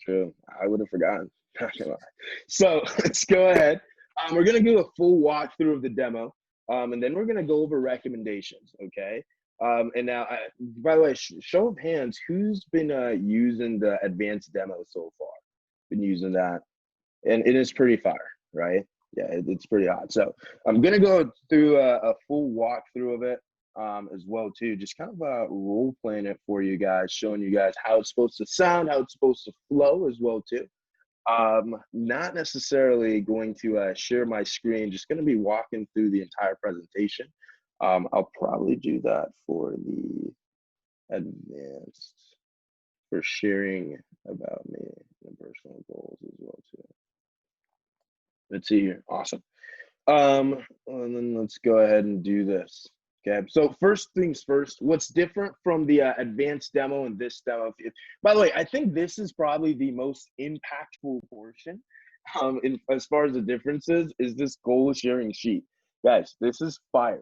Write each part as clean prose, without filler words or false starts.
True. I would have forgotten. Not gonna lie. So let's go ahead. We're gonna do a full walkthrough of the demo, and then we're gonna go over recommendations. Okay. And now, by the way, show of hands, who's been using the advanced demo so far? Been using that, and it is pretty fire, right? Yeah, it's pretty hot. So I'm gonna go through a full walkthrough of it as well too, just kind of role playing it for you guys, showing you guys how it's supposed to sound, how it's supposed to flow as well too. Not necessarily going to share my screen, just going to be walking through the entire presentation. I'll probably do that for the advanced, for sharing about me and personal goals as well too. Let's see here. Awesome. And then let's go ahead and do this. Okay, so first things first, what's different from the advanced demo and this demo? By the way, I think this is probably the most impactful portion as far as the differences is this goal sharing sheet. Guys, this is fire.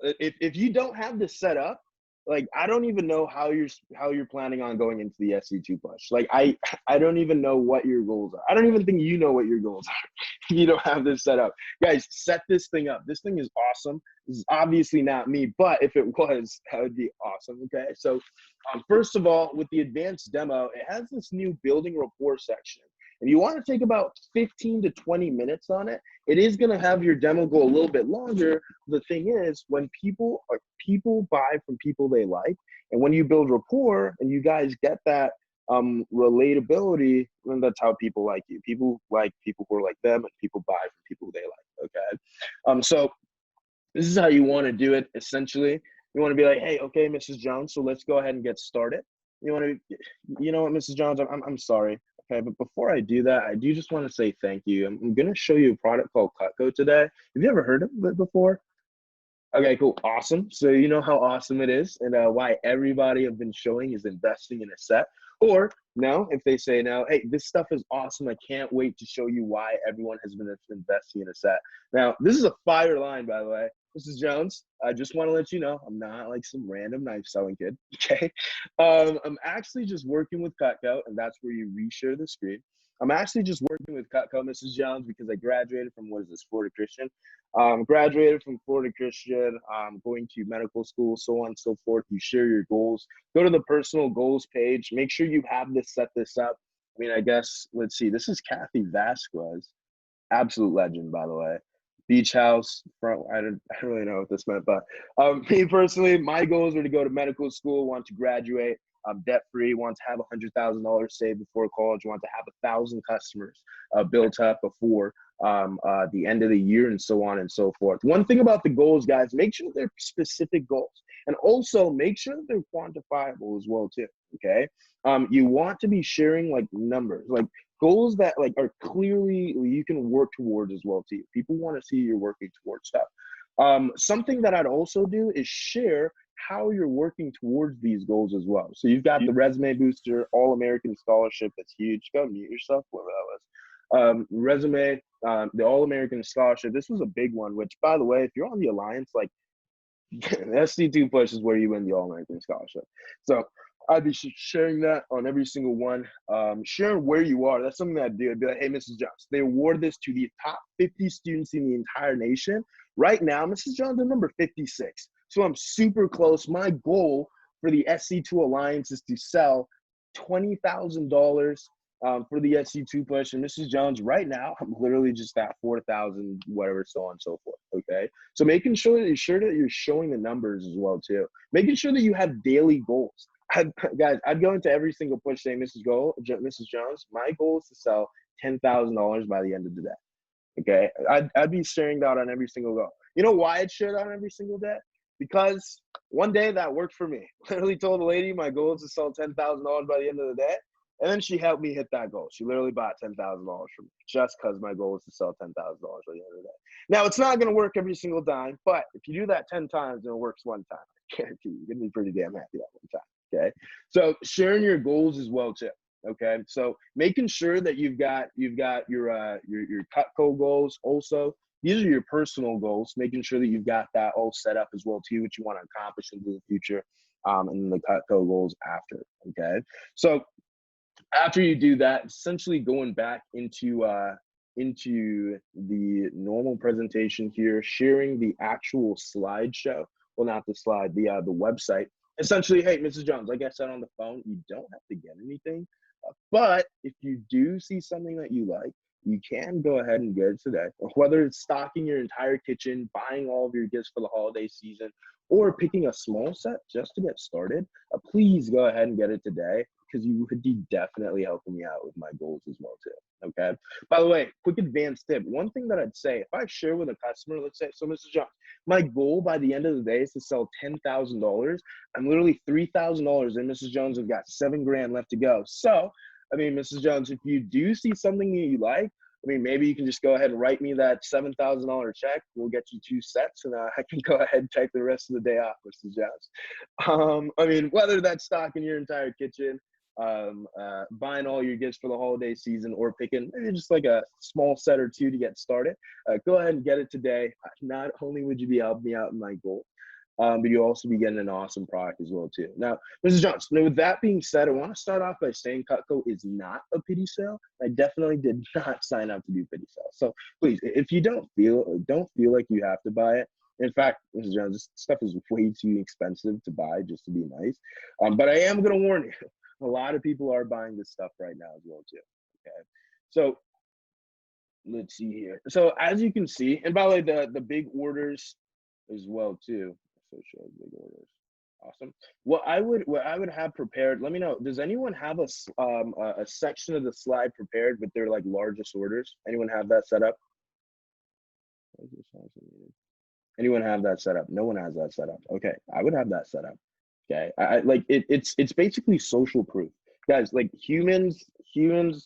If you don't have this set up, like I don't even know how you're planning on going into the SC2 push. Like I don't even know what your goals are. I don't even think you know what your goals are if you don't have this set up. Guys, set this thing up. This thing is awesome. This is obviously not me, but if it was, that would be awesome. Okay, so first of all, with the advanced demo, it has this new building rapport section. If you want to take about 15 to 20 minutes on it, it is going to have your demo go a little bit longer. The thing is, when people buy from people they like, and when you build rapport and you guys get that relatability, then that's how people like you. People like people who are like them, and people buy from people they like. Okay, so this is how you want to do it. Essentially, you want to be like, hey, okay, Mrs. Jones, so let's go ahead and get started. You want to, you know what, Mrs. Jones, I'm sorry. Okay, but before I do that, I do just want to say thank you. I'm going to show you a product called Cutco today. Have you ever heard of it before? Okay, cool. Awesome. So you know how awesome it is and why everybody I've been showing is investing in a set. Or no, if they say no, hey, this stuff is awesome. I can't wait to show you why everyone has been investing in a set. Now, this is a fire line, by the way. Mrs. Jones, I just want to let you know, I'm not like some random knife selling kid, okay? I'm actually just working with Cutco, and that's where you reshare the screen. I'm actually just working with Cutco, Mrs. Jones, because I graduated from, what is this, Florida Christian? Graduated from Florida Christian, going to medical school, so on and so forth. You share your goals. Go to the personal goals page. Make sure you have this, set this up. I mean, I guess, let's see. This is Kathy Vasquez. Absolute legend, by the way. Beach house, front. I don't really know what this meant, but me personally, my goals are to go to medical school, want to graduate, debt free, want to have $100,000 saved before college, want to have 1,000 customers built up before the end of the year, and so on and so forth. One thing about the goals, guys, make sure they're specific goals, and also make sure that they're quantifiable as well too. Okay, you want to be sharing like numbers, like goals that like are clearly you can work towards as well too. People want to see you're working towards stuff. Something that I'd also do is share how you're working towards these goals as well. So you've got the resume booster, All-American scholarship. That's huge. Go mute yourself, whoever that was. Resume, the All-American scholarship. This was a big one, which by the way, if you're on the Alliance, like the SC2 push is where you win the All-American scholarship. So I'd be sharing that on every single one. Sharing where you are. That's something that I'd do. I'd be like, hey, Mrs. Jones, they award this to the top 50 students in the entire nation. Right now, Mrs. Jones, they're number 56. So I'm super close. My goal for the SC2 Alliance is to sell $20,000 for the SC2 push. And Mrs. Jones, right now, I'm literally just at 4,000, whatever, so on and so forth. Okay. So making sure that you're showing the numbers as well, too. Making sure that you have daily goals. Guys, I'd go into every single push saying, Mrs. Jones, my goal is to sell $10,000 by the end of the day. Okay. I'd be sharing that on every single goal. You know why I'd share that on every single day? Because one day that worked for me. Literally told the lady my goal is to sell $10,000 by the end of the day. And then she helped me hit that goal. She literally bought $10,000 from me just because my goal is to sell $10,000 by the end of the day. Now, it's not going to work every single time, but if you do that 10 times and it works one time, I guarantee you're going to be pretty damn happy that one time. Okay. So sharing your goals as well too. Okay. So making sure that you've got your Cutco goals also. These are your personal goals, making sure that you've got that all set up as well too, what you want to accomplish into the future, and the Cutco goals after. Okay. So After you do that, essentially going back into the normal presentation here, sharing the actual slideshow. Well, not the slide, the website. Essentially, hey, Mrs. Jones, like I said on the phone, you don't have to get anything, but if you do see something that you like, you can go ahead and get it today. Whether it's stocking your entire kitchen, buying all of your gifts for the holiday season, or picking a small set just to get started, please go ahead and get it today because you would be definitely helping me out with my goals as well too. Okay. By the way, quick advanced tip. One thing that I'd say, if I share with a customer, let's say, so Mrs. Jones, my goal by the end of the day is to sell $10,000. I'm literally $3,000 and Mrs. Jones has got 7 grand left to go. So, I mean, Mrs. Jones, if you do see something you like, I mean, maybe you can just go ahead and write me that $7,000 check. We'll get you 2 sets, and I can go ahead and take the rest of the day off, Mrs. Jones. I mean, whether that's stocking your entire kitchen, buying all your gifts for the holiday season, or picking maybe just like a small set or two to get started, go ahead and get it today. Not only would you be helping me out in my goal, but you'll also be getting an awesome product as well too. Now, Mrs. Johnson, with that being said, I want to start off by saying Cutco is not a pity sale. I definitely did not sign up to do pity sales. So please, if you don't feel like you have to buy it. In fact, Mrs. Jones, this stuff is way too expensive to buy just to be nice. But I am going to warn you, a lot of people are buying this stuff right now as well too. Okay, so let's see here. So as you can see, and by the way, the big orders as well too. So it shows big orders. Awesome. What I would have prepared. Let me know. Does anyone have a section of the slide prepared with their like largest orders? Anyone have that set up? Anyone have that set up? No one has that set up. Okay, I would have that set up. Okay, I like it. It's basically social proof, guys. Like humans do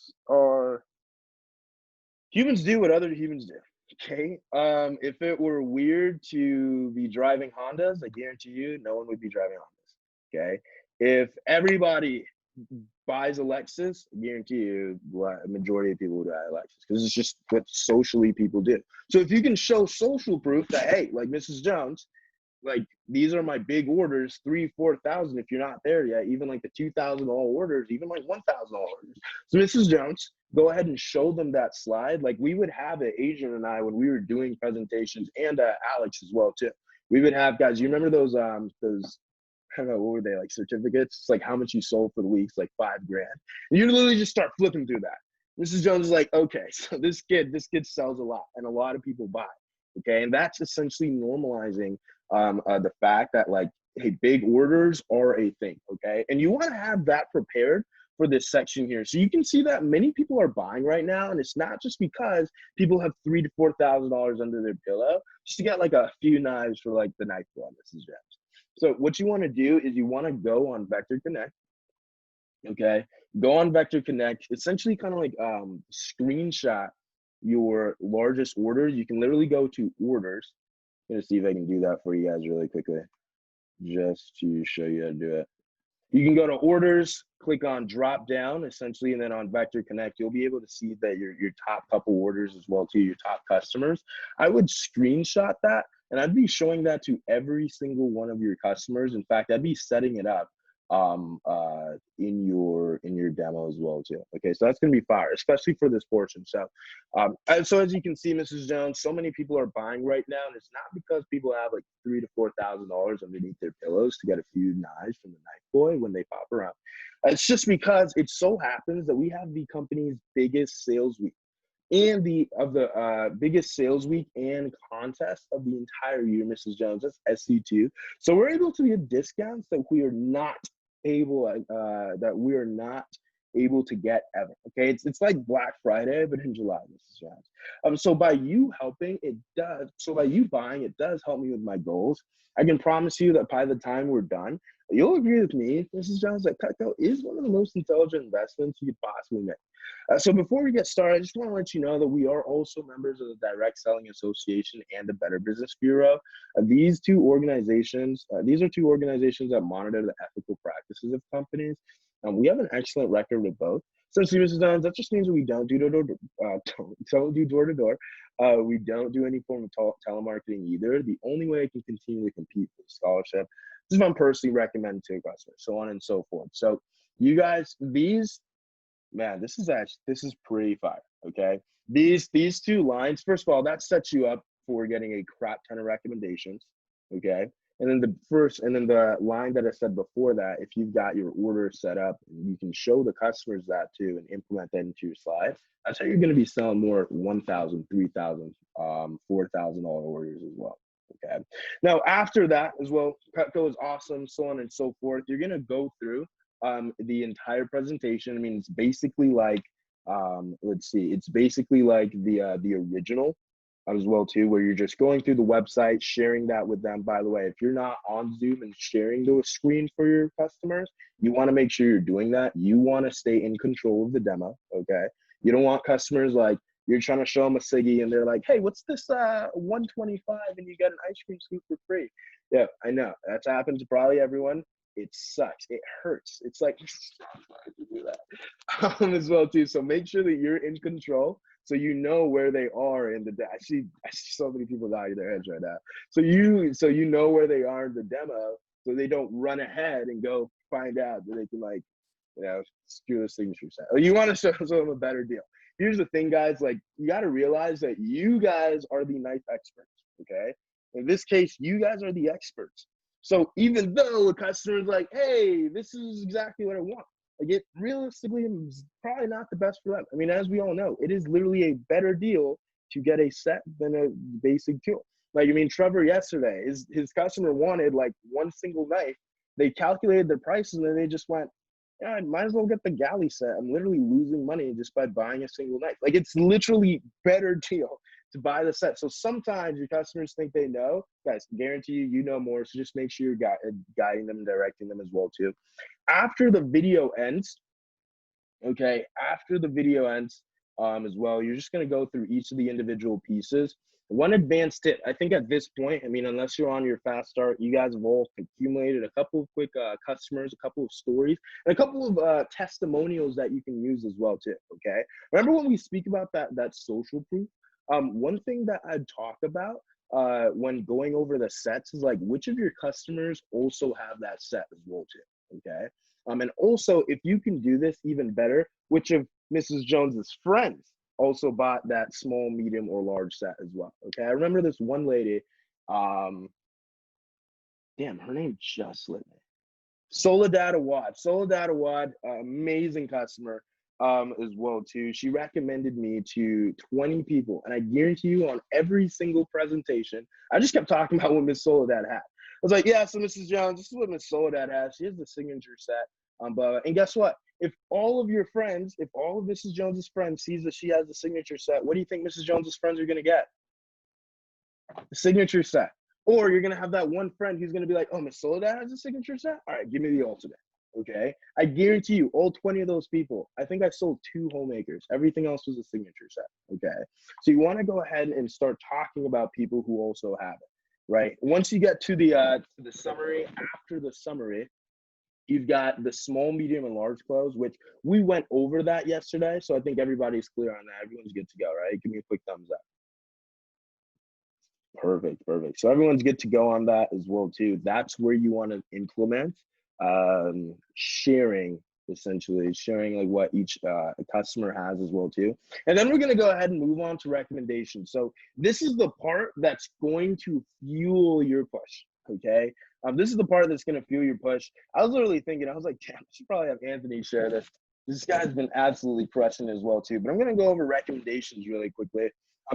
what other humans do. Okay. If it were weird to be driving Hondas, I guarantee you no one would be driving Hondas. Okay. If everybody buys a Lexus, I guarantee you a majority of people would buy a Lexus because it's just what socially people do. So if you can show social proof that, hey, like Mrs. Jones, like these are my big orders, 3,000-4,000 if you're not there yet, even like the 2,000 all orders, even like 1,000 all orders. So Mrs. Jones, go ahead and show them that slide. Like we would have it, Adrian and I, when we were doing presentations, and Alex as well too. We would have, guys, you remember those I don't know, what were they, like certificates? It's like how much you sold for the week, it's like 5 grand. And you literally just start flipping through that. Mrs. Jones is like, okay, so this kid sells a lot and a lot of people buy. Okay, and that's essentially normalizing the fact that like, hey, big orders are a thing. Okay, and you want to have that prepared for this section here, so you can see that many people are buying right now, and it's not just because people have $3,000 to $4,000 under their pillow just to get like a few knives for like the knife club. This is James. So what you want to do is you want to go on Vector Connect. Okay, go on Vector Connect, essentially kind of like screenshot your largest orders. You can literally go to orders. I'm gonna see if I can do that for you guys really quickly, just to show you how to do it. You can go to orders, click on drop down essentially, and then on Vector Connect, you'll be able to see that your top couple orders as well to your top customers. I would screenshot that and I'd be showing that to every single one of your customers. In fact, I'd be setting it up in your demo as well too. Okay, so that's gonna be fire, especially for this portion. So so as you can see, Mrs. Jones, so many people are buying right now, and it's not because people have like $3,000 to $4,000 underneath their pillows to get a few knives from the knife boy when they pop around. It's just because it so happens that we have the company's biggest sales week and biggest sales week and contest of the entire year, Mrs. Jones. That's SC2. So we're able to get discounts that we are not able to get ever. Okay, it's like Black Friday, but in July, Mrs. Jones. So by you helping, by you buying, it does help me with my goals. I can promise you that by the time we're done, you'll agree with me, Mrs. Jones, that Cutco is one of the most intelligent investments you could possibly make. So before we get started, I just want to let you know that we are also members of the Direct Selling Association and the Better Business Bureau. These are two organizations that monitor the ethical practices of companies. We have an excellent record with both. So, Mrs. Jones, that just means that we don't do door to door. We don't do any form of telemarketing either. The only way I can continue to compete for scholarship is if I'm personally recommended to a customer, so on and so forth. So, you guys, these Man, this is pretty fire. Okay, these two lines. First of all, that sets you up for getting a crap ton of recommendations. Okay, and then the line that I said before that, if you've got your order set up, you can show the customers that too and implement that into your slide. That's how you're going to be selling more 1,000, 3,000, $4,000 orders as well. Okay. Now after that as well, Cutco is awesome, so on and so forth. You're going to go through the entire presentation. I mean, it's basically like, let's see, it's basically like the original as well too, where you're just going through the website, sharing that with them. By the way, if you're not on Zoom and sharing the screen for your customers, you want to make sure you're doing that. You want to stay in control of the demo. Okay. You don't want customers like you're trying to show them a Siggy and they're like, hey, what's this 125 and you get an ice cream scoop for free. Yeah, I know that's happened to probably everyone. It sucks. It hurts. It's like to do that as well too. So make sure that you're in control, so you know where they are in the. I see so many people nodding their heads right now. So you know where they are in the demo, so they don't run ahead and go find out that they can like, screw the signature set. Or you want to show them a better deal. Here's the thing, guys. Like you got to realize that you guys are the knife experts. Okay. In this case, you guys are the experts. So even though the customer is like, hey, this is exactly what I want, like it realistically is probably not the best for them. I mean, as we all know, it is literally a better deal to get a set than a basic tool. Like, I mean, Trevor yesterday, his customer wanted like one single knife. They calculated their prices and then they just went, yeah, I might as well get the galley set. I'm literally losing money just by buying a single knife. Like it's literally better deal to buy the set. So sometimes your customers think they know. Guys, guarantee you know more. So just make sure you're guiding them, directing them as well too. After the video ends, okay, after the video ends as well, you're just going to go through each of the individual pieces. One advanced tip, I think at this point, I mean, unless you're on your fast start, you guys have all accumulated a couple of quick customers, a couple of stories, and a couple of testimonials that you can use as well too, okay? Remember when we speak about that social proof? One thing that I'd talk about when going over the sets is like, which of your customers also have that set as well too, okay? And also, if you can do this even better, which of Mrs. Jones's friends also bought that small, medium, or large set as well. Okay, I remember this one lady. Damn, her name just slipped me. Soledad Awad. Soledad Awad, amazing customer as well too. She recommended me to 20 people, and I guarantee you, on every single presentation, I just kept talking about what Miss Soledad had. I was like, yeah, so Mrs. Jones, this is what Miss Soledad has. She has the signature set. And guess what? If all of your friends, if all of Mrs. Jones's friends sees that she has the signature set, what do you think Mrs. Jones's friends are going to get? The signature set. Or you're going to have that one friend who's going to be like, oh, Miss Soledad has a signature set? All right, give me the ultimate. Okay. I guarantee you, all 20 of those people, I think I sold 2 homemakers. Everything else was a signature set. Okay. So you want to go ahead and start talking about people who also have it, right? Once you get to the summary, after the summary, you've got the small, medium, and large close, which we went over that yesterday. So I think everybody's clear on that. Everyone's good to go, right? Give me a quick thumbs up. Perfect, perfect. So everyone's good to go on that as well too. That's where you want to implement sharing, essentially sharing like what each customer has as well too. And then we're going to go ahead and move on to recommendations. So this is the part that's going to fuel your push. Okay. This is the part that's going to fuel your push. I was literally thinking, I was like, damn, I should probably have Anthony share this. This guy's been absolutely crushing as well too. But I'm going to go over recommendations really quickly.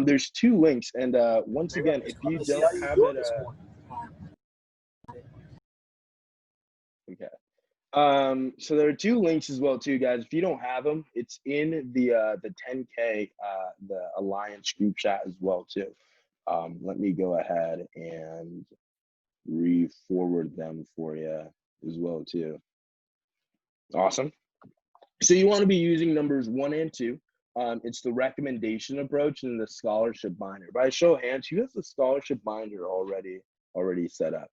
There's 2 links, and once again, if you don't have it, okay. So there are 2 links as well too, guys. If you don't have them, it's in the 10K the Alliance group chat as well too. Let me go ahead and re-forward them for you as well too. Awesome. So you want to be using numbers 1 and 2. It's the recommendation approach and the scholarship binder. By a show of hands, who has the scholarship binder already set up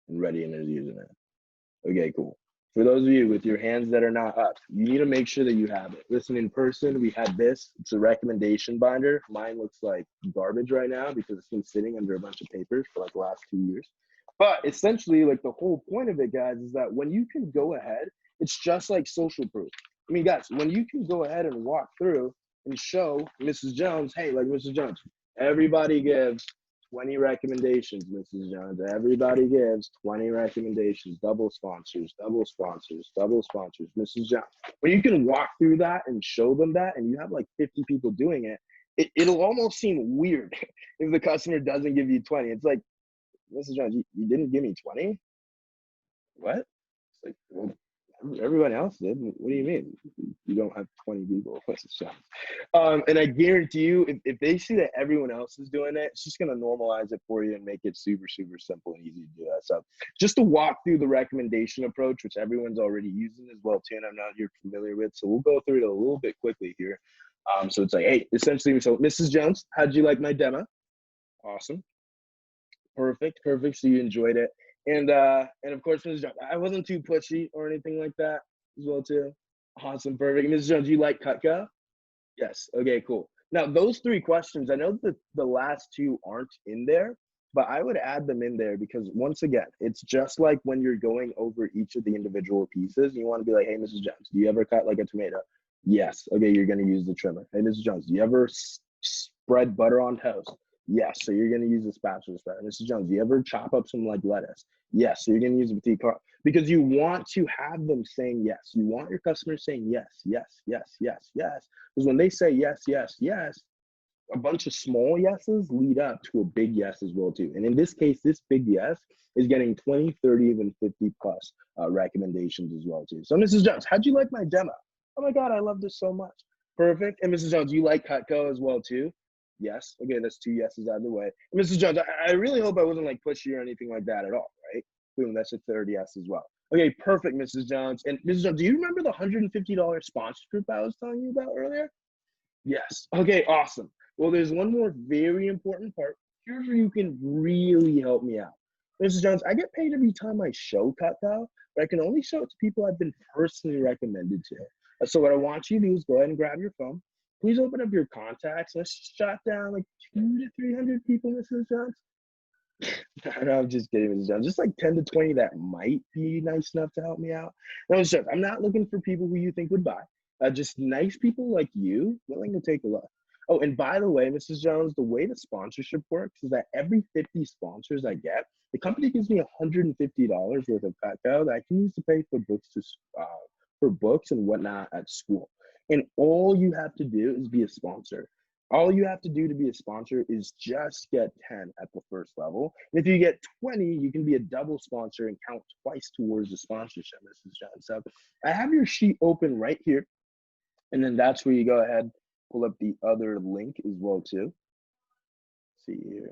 and ready and is using it? Okay, cool. For those of you with your hands that are not up, you need to make sure that you have it. Listen, in person, we had this. It's a recommendation binder. Mine looks like garbage right now because it's been sitting under a bunch of papers for like the last 2 years. But essentially, like the whole point of it, guys, is that when you can go ahead, it's just like social proof. I mean, guys, when you can go ahead and walk through and show Mrs. Jones, hey, like Mrs. Jones, everybody gives 20 recommendations, Mrs. Jones. Everybody gives 20 recommendations, double sponsors, double sponsors, double sponsors, Mrs. Jones. When you can walk through that and show them that, and you have like 50 people doing it, it'll almost seem weird if the customer doesn't give you 20. It's like, Mrs. Jones, you didn't give me 20? What? It's like, well, everyone else did. What do you mean? You don't have 20 people. And I guarantee you, if they see that everyone else is doing it, it's just going to normalize it for you and make it super, super simple and easy to do that. So just to walk through the recommendation approach, which everyone's already using as well, too, and I'm not you're familiar with. So we'll go through it a little bit quickly here. So it's like, hey, essentially, so Mrs. Jones, how'd you like my demo? Awesome. Perfect. So you enjoyed it. And of course, Mrs. Jones, I wasn't too pushy or anything like that as well too. Awesome, perfect. Mrs. Jones, you like Cutco? Yes. Okay, cool. Now those three questions, I know that the last two aren't in there, but I would add them in there because once again, it's just like when you're going over each of the individual pieces, you want to be like, hey, Mrs. Jones, do you ever cut like a tomato? Yes. Okay, you're gonna use the trimmer. Hey, Mrs. Jones, do you ever spread butter on toast? Yes, so you're gonna use the spatula spreader. Mrs. Jones, do you ever chop up some like lettuce? Yes, so you're gonna use a petite car because you want to have them saying yes. You want your customers saying yes, yes, yes, yes, yes. Because when they say yes, yes, yes, a bunch of small yeses lead up to a big yes as well too. And in this case, this big yes is getting 20, 30, even 50 plus recommendations as well too. So Mrs. Jones, how'd you like my demo? Oh my God, I love this so much. Perfect. And Mrs. Jones, you like Cutco as well too? Yes. Okay, that's two yeses out of the way. And Mrs. Jones, I really hope I wasn't like pushy or anything like that at all, right? Boom, that's a third yes as well. Okay, perfect, Mrs. Jones. And Mrs. Jones, do you remember the $150 sponsorship I was telling you about earlier? Yes. Okay, awesome. Well, there's one more very important part. Here's where you can really help me out. Mrs. Jones, I get paid every time I show Cutco, but I can only show it to people I've been personally recommended to. So what I want you to do is go ahead and grab your phone. Please open up your contacts. Let's just jot down like 200 to 300 people, Mrs. Jones. No, I'm just kidding, Mrs. Jones. Just like 10 to 20 that might be nice enough to help me out. No, Mrs. Jones, I'm not looking for people who you think would buy. Just nice people like you willing to take a look. Oh, and by the way, Mrs. Jones, the way the sponsorship works is that every 50 sponsors I get, the company gives me $150 worth of Cutco that I can use to pay for books and whatnot at school. And all you have to do is be a sponsor. All you have to do to be a sponsor is just get 10 at the first level. And if you get 20, you can be a double sponsor and count twice towards the sponsorship, Mrs. Jones. So I have your sheet open right here. And then that's where you go ahead, pull up the other link as well too. Let's see here.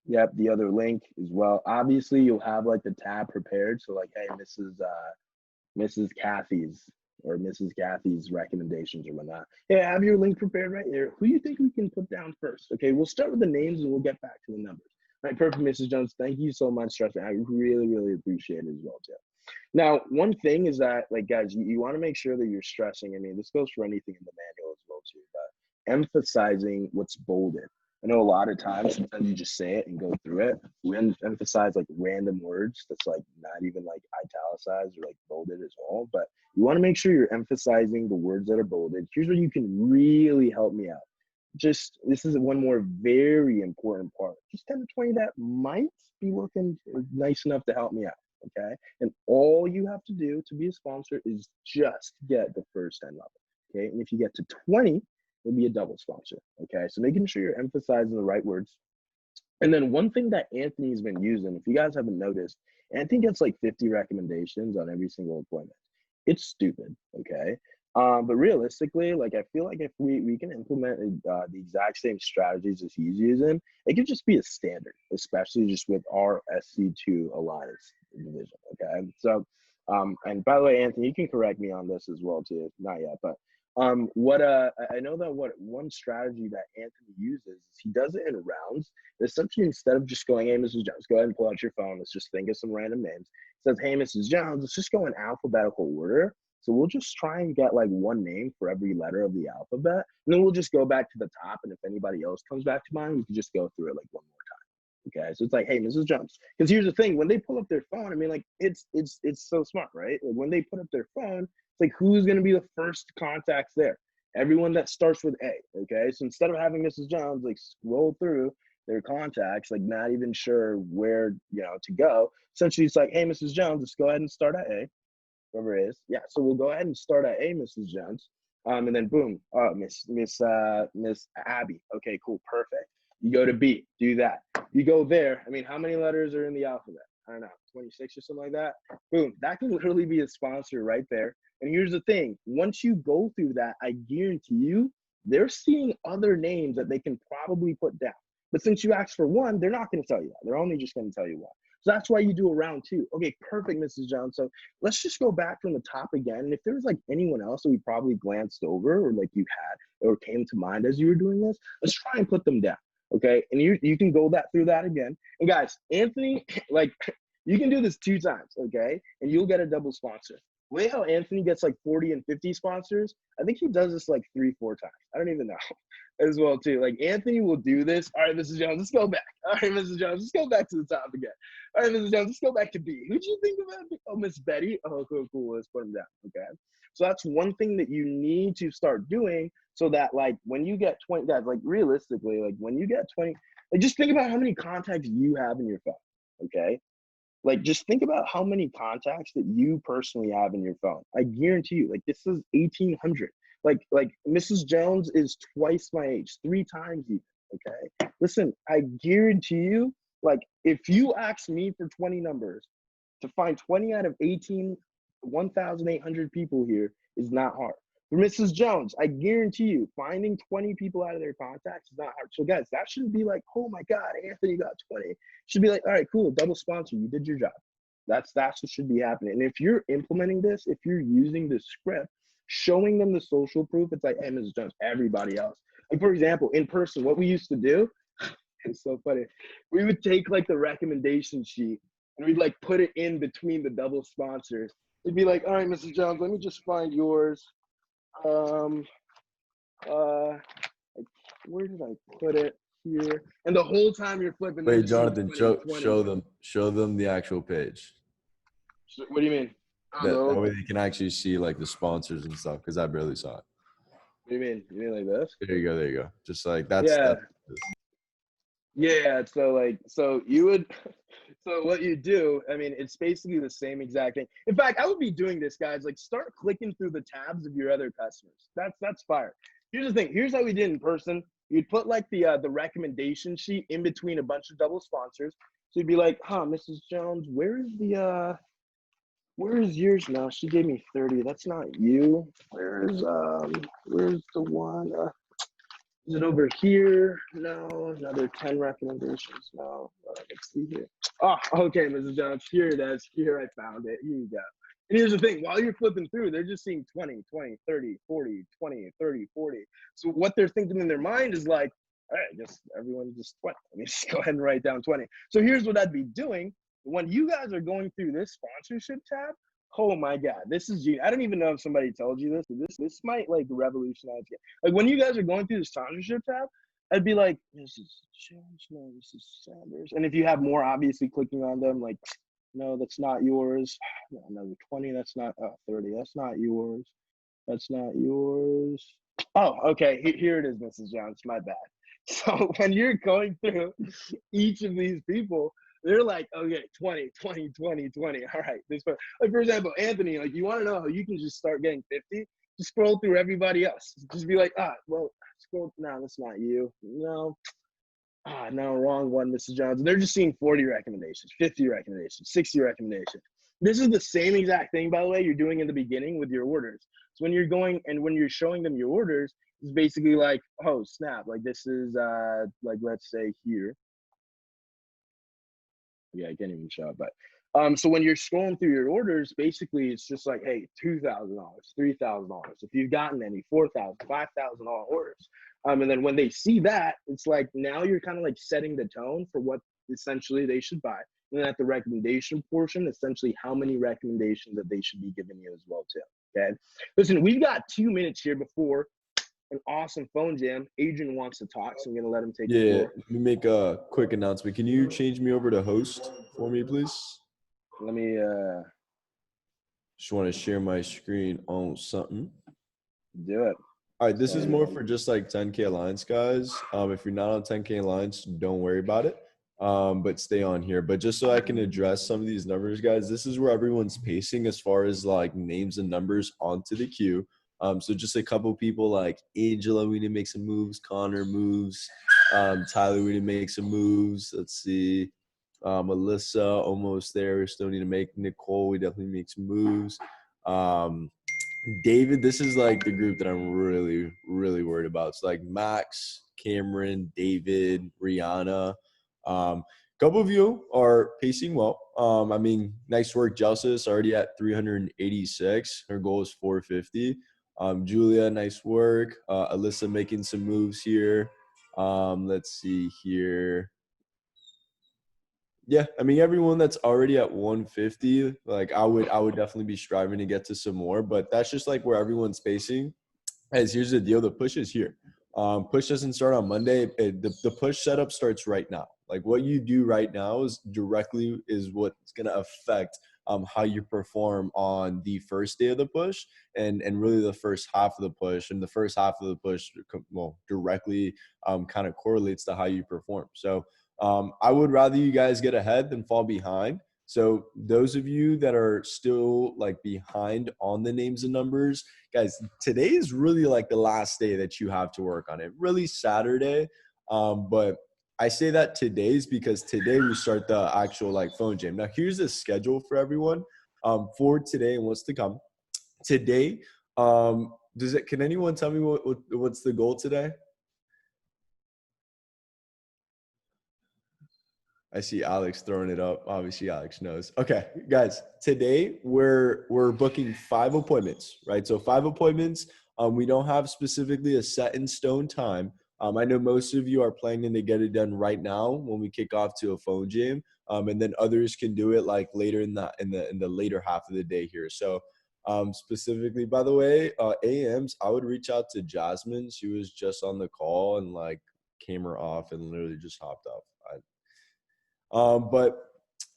Yep, the other link as well. Obviously, you'll have like the tab prepared. So like, hey, Mrs. Kathy's or Mrs. Kathy's recommendations or whatnot. Hey, I have your link prepared right here. Who do you think we can put down first? Okay, we'll start with the names and we'll get back to the numbers. All right, perfect, Mrs. Jones. Thank you so much, Stressman. I really, really appreciate it as well, too. Now, one thing is that, like, guys, you want to make sure that you're stressing. I mean, this goes for anything in the manual as well, too, but emphasizing what's bolded. I know a lot of times, sometimes you just say it and go through it. We emphasize like random words that's like not even like italicized or like bolded at all. But you want to make sure you're emphasizing the words that are bolded. Here's where you can really help me out. Just this is one more very important part. Just 10 to 20 that might be looking nice enough to help me out. Okay. And all you have to do to be a sponsor is just get the first 10 level. Okay. And if you get to 20, it'll be a double sponsor. Okay. So making sure you're emphasizing the right words. And then one thing that Anthony's been using, if you guys haven't noticed, Anthony gets like 50 recommendations on every single appointment. It's stupid. Okay. But realistically, like I feel like if we can implement the exact same strategies as he's using, it could just be a standard, especially just with our SC2 Alliance division. Okay. So, and by the way, Anthony, you can correct me on this as well too. Not yet, but what I know that what one strategy that Anthony uses is he does it in rounds. Essentially, instead of just going, hey, Mrs. Jones, go ahead and pull out your phone. Let's just think of some random names. It says, hey, Mrs. Jones, let's just go in alphabetical order. So we'll just try and get like one name for every letter of the alphabet. And then we'll just go back to the top. And if anybody else comes back to mind, we can just go through it like one more time. Okay. So it's like, hey, Mrs. Jones. Because here's the thing, when they pull up their phone, I mean, like it's so smart, right? Like when they put up their phone, It's like, who's going to be the first contacts there? Everyone that starts with A, okay? So instead of having Mrs. Jones, like, scroll through their contacts, like, not even sure where, to go, essentially it's like, hey, Mrs. Jones, let's go ahead and start at A, whoever it is. Yeah, so we'll go ahead and start at A, Mrs. Jones. And then boom, Miss Abby. Okay, cool, perfect. You go to B, do that. You go there. I mean, how many letters are in the alphabet? I don't know, 26 or something like that. Boom, that can literally be a sponsor right there. And here's the thing, once you go through that, I guarantee you, they're seeing other names that they can probably put down. But since you asked for one, they're not going to tell you that. They're only just going to tell you one. So that's why you do a round two. Okay, perfect, Mrs. Jones. So let's just go back from the top again. And if there was like anyone else that we probably glanced over or like you had or came to mind as you were doing this, let's try and put them down. Okay, and you can go through that again. And guys, Anthony, like, you can do this 2 times, okay, and you'll get a double sponsor. The way how Anthony gets like 40 and 50 sponsors, I think he does this like 3-4 times. I don't even know as well too. Like, Anthony will do this. All right, Mrs. Jones, let's go back. All right, Mrs. Jones, let's go back to the top again. All right, Mrs. Jones, let's go back to B. Who'd you think about? Oh, Miss Betty. Oh, cool. Let's put him down. Okay. So that's one thing that you need to start doing, so that like when you get 20 guys, like realistically, like when you get 20, like just think about how many contacts you have in your phone. Okay. Like, just think about how many contacts that you personally have in your phone. I guarantee you, like, this is 1,800. Like Mrs. Jones is twice my age, 3 times even, okay? Listen, I guarantee you, like, if you ask me for 20 numbers, to find 20 out of 1,800 people here is not hard. For Mrs. Jones, I guarantee you, finding 20 people out of their contacts is not hard. So guys, that shouldn't be like, oh my God, Anthony got 20. Should be like, all right, cool, double sponsor, you did your job. That's what should be happening. And if you're implementing this, if you're using this script, showing them the social proof, it's like, hey, Mrs. Jones, everybody else. Like, for example, in person, what we used to do, it's so funny. We would take like the recommendation sheet and we'd like put it in between the double sponsors. It'd be like, all right, Mrs. Jones, let me just find yours. Where did I put it? Here. And the whole time you're flipping. Wait, Jonathan, show them the actual page. What do you mean? That way they can actually see like the sponsors and stuff, because I barely saw it. What do you mean? You mean like this? There you go. Just like that's yeah. Yeah, so you would, so what you do, I mean, it's basically the same exact thing. In fact, I would be doing this, guys, like start clicking through the tabs of your other customers. That's fire. Here's the thing, here's how we did in person. You'd put like the recommendation sheet in between a bunch of double sponsors. So you'd be like, Mrs. Jones, where is yours now? She gave me 30. That's not you. Where's the one? Is it over here? No. Another 10 recommendations. No. Let's see here. Oh, okay, Mrs. Jones. Here it is. Here, I found it. Here you go. And here's the thing. While you're flipping through, they're just seeing 20, 20, 30, 40, 20, 30, 40. So what they're thinking in their mind is like, all right, just everyone just 20. Let me just go ahead and write down 20. So here's what I'd be doing. When you guys are going through this sponsorship tab, oh my God, this is genius. I don't even know if somebody told you this, but this might like revolutionize it. Like when you guys are going through the sponsorship tab, I'd be like, this is Jones, no, this is Sanders. And if you have more, obviously clicking on them, like, no, that's not yours. No, another 20, that's not, 30, that's not yours. That's not yours. Oh, okay, here it is, Mrs. Jones, my bad. So when you're going through each of these people, they're like, okay, 20, 20, 20, 20. All right. Like, for example, Anthony, like, you want to know how you can just start getting 50? Just scroll through everybody else. Just be like, scroll. No, that's not you. No. No, wrong one, Mrs. Jones. They're just seeing 40 recommendations, 50 recommendations, 60 recommendations. This is the same exact thing, by the way, you're doing in the beginning with your orders. So when you're going and when you're showing them your orders, it's basically like, oh, snap. Like, this is, like, let's say here. Yeah, I can't even show it, but so when you're scrolling through your orders, basically it's just like, hey, $2,000, $3,000. If you've gotten any $4,000, $5,000 orders, and then when they see that, it's like now you're kind of like setting the tone for what essentially they should buy. And then at the recommendation portion, essentially how many recommendations that they should be giving you as well too. Okay, listen, we've got 2 minutes here before an awesome phone jam. Adrian wants to talk, so I'm gonna let him take the floor. Let me make a quick announcement. Can you change me over to host for me, please? Let me Just want to share my screen on something. Do it. All right, this So is more for just like 10K Alliance guys. If you're not on 10K Alliance, don't worry about it. But stay on here. But just so I can address some of these numbers, guys, this is where everyone's pacing as far as like names and numbers onto the queue. So just a couple people like Angela, we need to make some moves. Connor moves. Tyler, we need to make some moves. Let's see. Alyssa, almost there. We still need to make Nicole. We definitely make some moves. David, this is like the group that I'm really, really worried about. It's like Max, Cameron, David, Rihanna. Couple of you are pacing well. I mean, nice work, Jelsis, already at 386. Her goal is 450. Julia, nice work. Alyssa making some moves here. Let's see here. Yeah, I mean everyone that's already at 150, like I would definitely be striving to get to some more, but that's just like where everyone's pacing. As here's the deal, the push is here. Push doesn't start on Monday. The push setup starts right now. Like what you do right now is what's gonna affect how you perform on the first day of the push and really the first half of the push. And the first half of the push, well, directly kind of correlates to how you perform. So I would rather you guys get ahead than fall behind. So those of you that are still like behind on the names and numbers, guys, today is really like the last day that you have to work on it. Really Saturday. But I say that today's because today we start the actual like phone jam. Now here's the schedule for everyone for today and what's to come. Today, can anyone tell me what's the goal today? I see Alex throwing it up. Obviously, Alex knows. Okay, guys, today we're booking 5 appointments, right? So 5 appointments. We don't have specifically a set in stone time. I know most of you are planning to get it done right now when we kick off to a phone jam, and then others can do it like later in the later half of the day here. So specifically, by the way, AMs, I would reach out to Jasmine. She was just on the call and like camera off and literally just hopped off. But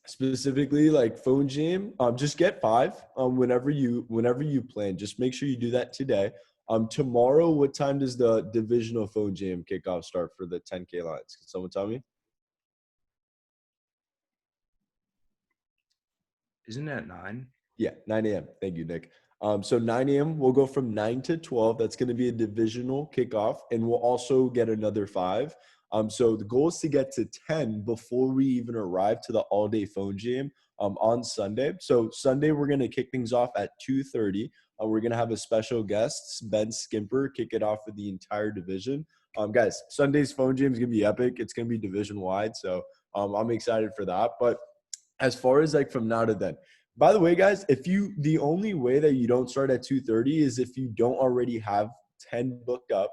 specifically like phone jam, just get 5 whenever you plan. Just make sure you do that today. Tomorrow, what time does the divisional phone jam kickoff start for the 10K lines? Can someone tell me? Isn't it at 9? Yeah, 9 a.m. Thank you, Nick. So 9 a.m. we'll go from 9 to 12. That's going to be a divisional kickoff, and we'll also get another 5. So the goal is to get to 10 before we even arrive to the all-day phone jam on Sunday. So Sunday we're going to kick things off at 2:30. We're going to have a special guest, Ben Skimper, kick it off for the entire division. Guys, Sunday's phone jam is going to be epic. It's going to be division-wide, so I'm excited for that. But as far as like from now to then, by the way, guys, the only way that you don't start at 2:30 is if you don't already have 10 booked up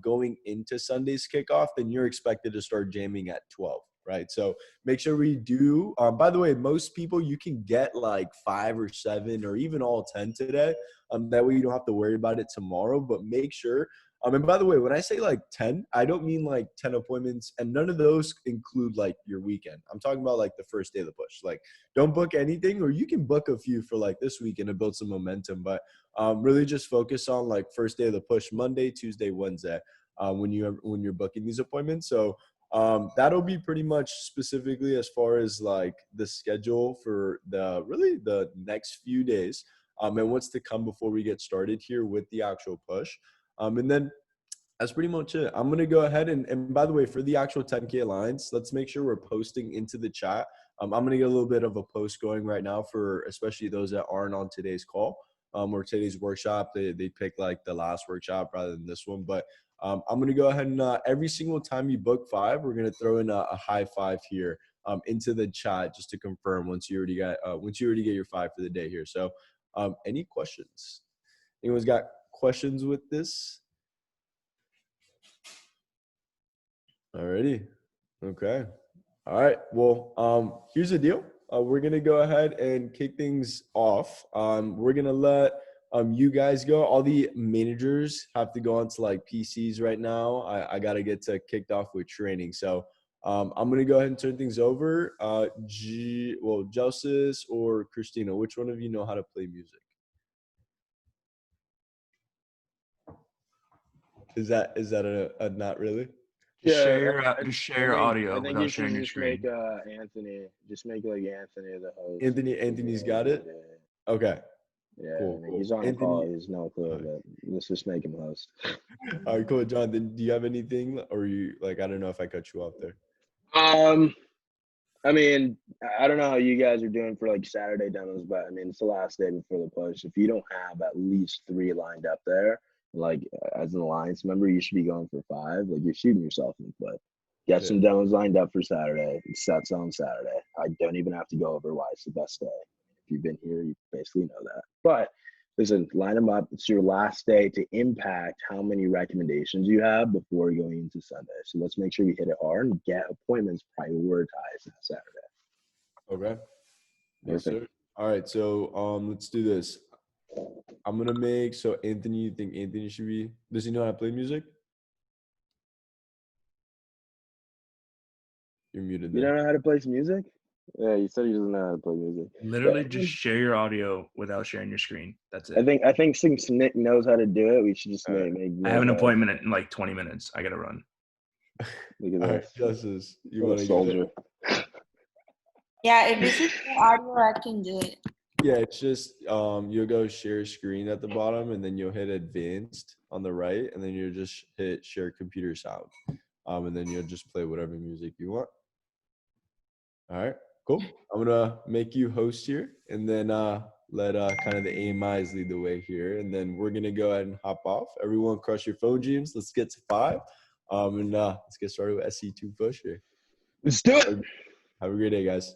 going into Sunday's kickoff, then you're expected to start jamming at 12, right? So make sure we do. By the way, most people you can get like 5 or 7 or even all 10 today. That way you don't have to worry about it tomorrow. But make sure. And by the way, when I say like 10, I don't mean like 10 appointments, and none of those include like your weekend. I'm talking about like the first day of the push. Like, don't book anything, or you can book a few for like this weekend to build some momentum. But really just focus on like first day of the push, Monday, Tuesday, Wednesday, when you're booking these appointments. So that'll be pretty much specifically as far as like the schedule for the next few days, and what's to come before we get started here with the actual push. And then that's pretty much it. I'm going to go ahead and by the way, for the actual 10K Alliance, let's make sure we're posting into the chat. I'm going to get a little bit of a post going right now for especially those that aren't on today's call or today's workshop. They pick like the last workshop rather than this one. But I'm going to go ahead and every single time you book 5, we're going to throw in a high 5 here into the chat just to confirm once you already get your 5 for the day here. So any questions? Anyone's got questions with this? Alrighty. Okay. All right. Well, here's the deal. We're gonna go ahead and kick things off. We're gonna let you guys go. All the managers have to go onto like PCs right now. I gotta get kicked off with training. So I'm gonna go ahead and turn things over. Jelsis or Christina, which one of you know how to play music? Is that a not really? Just Yeah, share your audio I think without you should sharing your just screen. make Anthony, just make like Anthony the host. Anthony's got it? Okay. Yeah, Cool, I mean, cool. he's on a Anthony, call. He's no clue, but let's just make him host. all right, cool. Jonathan, do you have anything, or you like? I don't know if I cut you off there. I mean, I don't know how you guys are doing for like Saturday demos, but I mean, it's the last day before the push. If you don't have at least 3 lined up there, like as an alliance member, you should be going for 5. Like you're shooting yourself in the foot. Get some demos lined up for Saturday. It sets on Saturday. I don't even have to go over why it's the best day. If you've been here, you basically know that. But listen, line them up. It's your last day to impact how many recommendations you have before going into Sunday. So let's make sure we hit it hard and get appointments prioritized on Saturday. Okay. Yes, Perfect. sir. All right. So let's do this. I'm gonna make so Anthony. You think Anthony should be? Does he know how to play music? You're muted You there. don't know how to play some music? Yeah, you said he doesn't know how to play music. Literally, Yeah, just share your audio without sharing your screen. That's it. I think since Nick knows how to do it, we should just All right. make I have an Nick appointment in like 20 minutes. I gotta run. Look at All right, this. Justice, you What want a to get soldier. it? Yeah, if this is the audio, I can do it. Yeah, it's just you'll go share screen at the bottom, and then you'll hit advanced on the right, and then you'll just hit share computer sound, and then you'll just play whatever music you want. All right, cool. I'm gonna make you host here, and then let kind of the AMIs lead the way here, and then we're gonna go ahead and hop off. Everyone, crush your phone dreams. Let's get to 5, and let's get started with SC2 push here. Let's do it. Have a great day, guys.